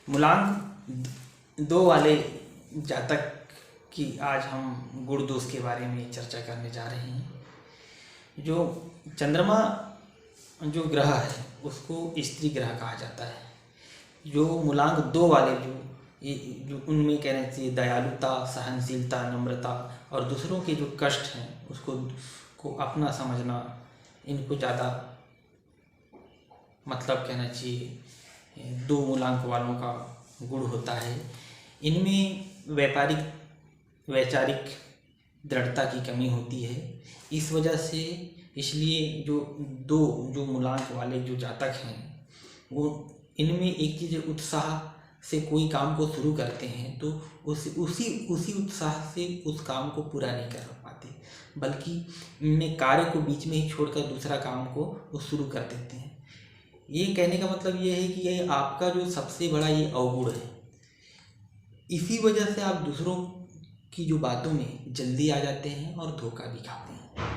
मूलांक 2 वाले जातक की आज हम गुण दोष के बारे में चर्चा करने जा रहे हैं। जो चंद्रमा जो ग्रह है उसको स्त्री ग्रह कहा जाता है। जो मूलांक 2 वाले जो उनमें कहना चाहिए दयालुता, सहनशीलता, नम्रता और दूसरों के जो कष्ट हैं उसको अपना समझना, इनको ज़्यादा मतलब कहना चाहिए 2 मूलांक वालों का गुण होता है। इनमें वैचारिक दृढ़ता की कमी होती है। इस वजह से इसलिए जो मूलांक वाले जो जातक हैं वो इनमें एक चीज़ उत्साह से कोई काम को शुरू करते हैं तो उसी उत्साह से उस काम को पूरा नहीं कर पाते, बल्कि इनमें कार्य को बीच में ही छोड़कर दूसरा काम को वो शुरू कर देते हैं। ये कहने का मतलब ये है कि ये आपका जो सबसे बड़ा ये अवगुण है। इसी वजह से आप दूसरों की जो बातों में जल्दी आ जाते हैं और धोखा भी खाते हैं,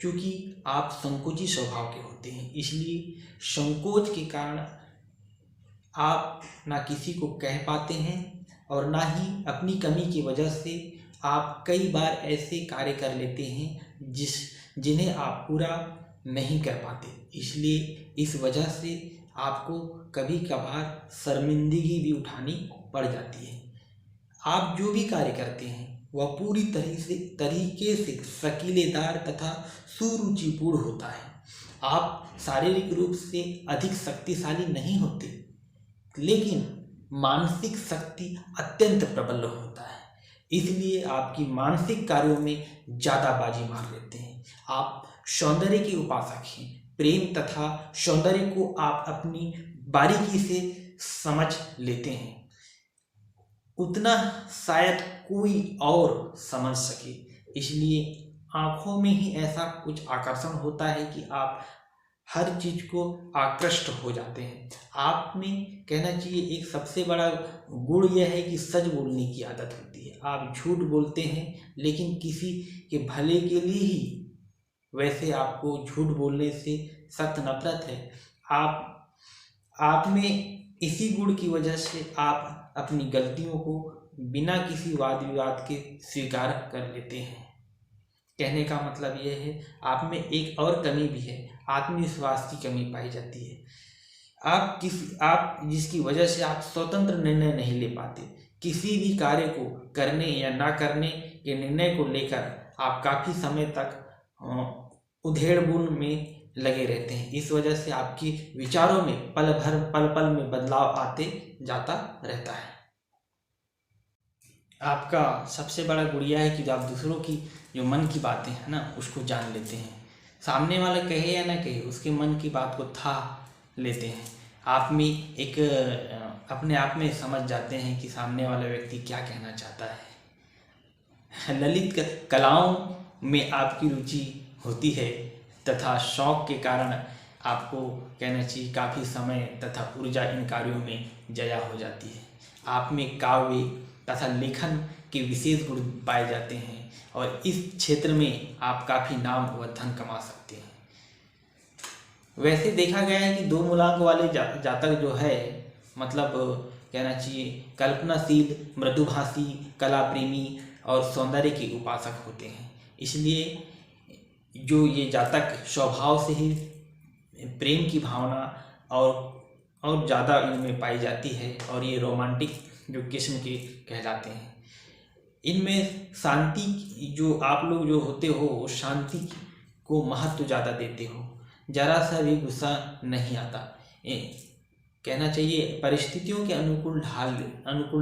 क्योंकि आप संकोची स्वभाव के होते हैं। इसलिए संकोच के कारण आप ना किसी को कह पाते हैं और ना ही अपनी कमी की वजह से आप कई बार ऐसे कार्य कर लेते हैं जिन्हें आप पूरा नहीं कर पाते। इसलिए इस वजह से आपको कभी कभार शर्मिंदगी भी उठानी पड़ जाती है। आप जो भी कार्य करते हैं वह पूरी तरीके से शकीलेदार तथा सुरुचिपूर्ण होता है। आप शारीरिक रूप से अधिक शक्तिशाली नहीं होते, लेकिन मानसिक शक्ति अत्यंत प्रबल होता है। इसलिए आपकी मानसिक कार्यों में ज़्यादा बाजी मार लेते हैं। आप सौंदर्य के उपासक हैं। प्रेम तथा सौंदर्य को आप अपनी बारीकी से समझ लेते हैं, उतना शायद कोई और समझ सके। इसलिए आँखों में ही ऐसा कुछ आकर्षण होता है कि आप हर चीज़ को आकृष्ट हो जाते हैं। आप में कहना चाहिए एक सबसे बड़ा गुण यह है कि सच बोलने की आदत होती है। आप झूठ बोलते हैं लेकिन किसी के भले के लिए ही। वैसे आपको झूठ बोलने से सख्त नफरत है। आप में इसी गुण की वजह से आप अपनी गलतियों को बिना किसी वाद विवाद के स्वीकार कर लेते हैं। कहने का मतलब यह है आप में एक और कमी भी है, आत्मविश्वास की कमी पाई जाती है। आप जिसकी वजह से आप स्वतंत्र निर्णय नहीं ले पाते। किसी भी कार्य को करने या ना करने के निर्णय को लेकर आप काफ़ी समय तक उधेड़-बुन में लगे रहते हैं। इस वजह से आपकी विचारों में पल पल में बदलाव आते जाता रहता है। आपका सबसे बड़ा गुण यह है कि आप दूसरों की जो मन की बातें हैं ना उसको जान लेते हैं। सामने वाला कहे या ना कहे उसके मन की बात को था लेते हैं। आप में एक अपने आप में समझ जाते हैं कि सामने वाला व्यक्ति क्या कहना चाहता है। ललित कलाओं में आपकी रुचि होती है तथा शौक के कारण आपको कहना चाहिए काफ़ी समय तथा ऊर्जा इन कार्यों में जया हो जाती है। आप में काव्य तथा लेखन के विशेष गुण पाए जाते हैं और इस क्षेत्र में आप काफ़ी नाम व धन कमा सकते हैं। वैसे देखा गया है कि 2 मूलांक वाले जातक जो है मतलब कहना चाहिए कल्पनाशील, मृदुभाषी, कला प्रेमी और सौंदर्य के उपासक होते हैं। इसलिए जो ये जातक स्वभाव से ही प्रेम की भावना और ज़्यादा इनमें पाई जाती है और ये रोमांटिक जो किस्म के कहलाते हैं। इनमें शांति जो आप लोग जो होते हो शांति को महत्व ज़्यादा देते हो, जरा सा भी गुस्सा नहीं आता। कहना चाहिए परिस्थितियों के अनुकूल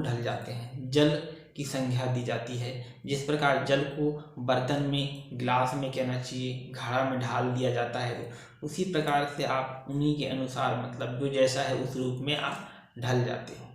ढल जाते हैं। जल की संज्ञा दी जाती है। जिस प्रकार जल को बर्तन में, गिलास में कहना चाहिए घड़ा में ढाल दिया जाता है, उसी प्रकार से आप उन्हीं के अनुसार मतलब जो जैसा है उस रूप में आप ढल जाते हो।